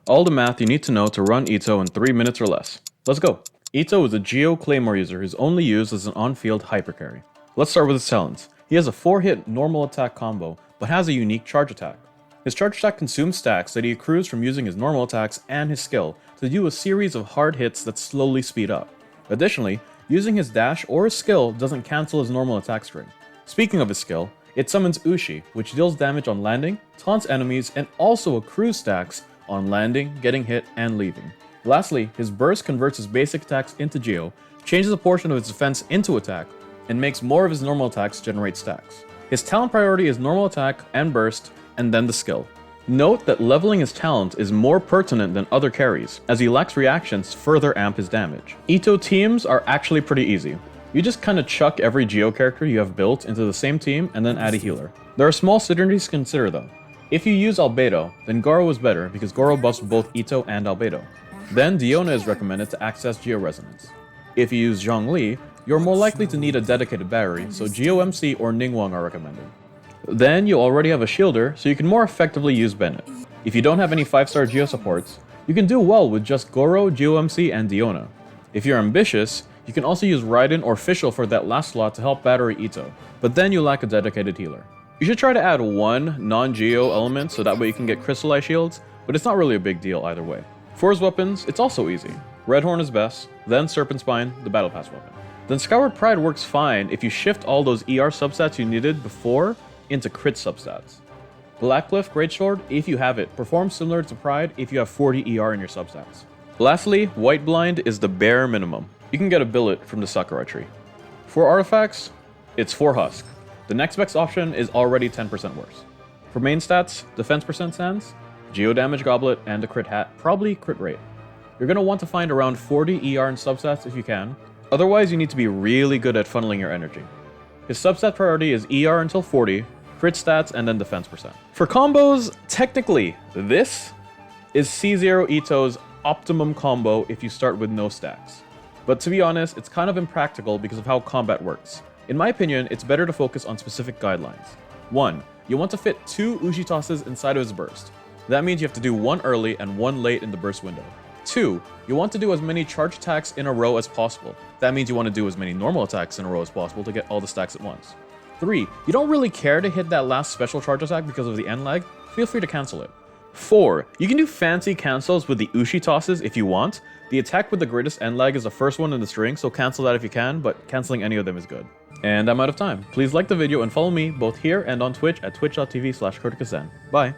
All the math you need to know to run Itto in 3 minutes or less. Let's go! Itto is a Geo Claymore user who's only used as an on-field hypercarry. Let's start with his talents. He has a 4-hit normal attack combo, but has a unique charge attack. His charge attack consumes stacks that he accrues from using his normal attacks and his skill to do a series of hard hits that slowly speed up. Additionally, using his dash or his skill doesn't cancel his normal attack string. Speaking of his skill, it summons Ushi, which deals damage on landing, taunts enemies, and also accrues stacks on landing, getting hit, and leaving. Lastly, his burst converts his basic attacks into Geo, changes a portion of his defense into attack, and makes more of his normal attacks generate stacks. His talent priority is normal attack and burst, and then the skill. Note that leveling his talent is more pertinent than other carries, as he lacks reactions to further amp his damage. Itto teams are actually pretty easy. You just kinda chuck every Geo character you have built into the same team and then add a healer. There are small synergies to consider though. If you use Albedo, then Goro is better because Goro buffs both Itto and Albedo. Then Diona is recommended to access Geo Resonance. If you use Zhongli, you're more likely to need a dedicated battery, so Geo MC or Ningguang are recommended. Then you already have a shielder, so you can more effectively use Bennett. If you don't have any 5-star Geo supports, you can do well with just Goro, Geo MC, and Diona. If you're ambitious, you can also use Raiden or Fischl for that last slot to help battery Itto, but then you lack a dedicated healer. You should try to add one non-Geo element so that way you can get crystallized shields, but it's not really a big deal either way. For his weapons, it's also easy. Redhorn is best, then Serpent Spine, the Battle Pass weapon. Then Skyward Pride works fine if you shift all those ER substats you needed before into crit substats. Blackcliff Greatsword, if you have it, performs similar to Pride if you have 40 ER in your substats. Lastly, White Blind is the bare minimum. You can get a billet from the Sakurai tree. For artifacts, it's 4 Husk. The next best option is already 10% worse. For main stats, defense percent stands, Geo damage goblet, and a crit hat, probably crit rate. You're going to want to find around 40 ER in substats if you can, otherwise you need to be really good at funneling your energy. His substat priority is ER until 40, crit stats, and then defense percent. For combos, technically, this is C0 Itto's optimum combo if you start with no stacks. But to be honest, it's kind of impractical because of how combat works. In my opinion, it's better to focus on specific guidelines. 1. You want to fit 2 Ushi tosses inside of his burst. That means you have to do 1 early and 1 late in the burst window. 2. You want to do as many charge attacks in a row as possible. That means you want to do as many normal attacks in a row as possible to get all the stacks at once. 3. You don't really care to hit that last special charge attack because of the end lag, feel free to cancel it. 4. You can do fancy cancels with the Ushi tosses if you want. The attack with the greatest end lag is the first one in the string, so cancel that if you can, but canceling any of them is good. And I'm out of time. Please like the video and follow me both here and on Twitch at twitch.tv/CurticusZen. Bye!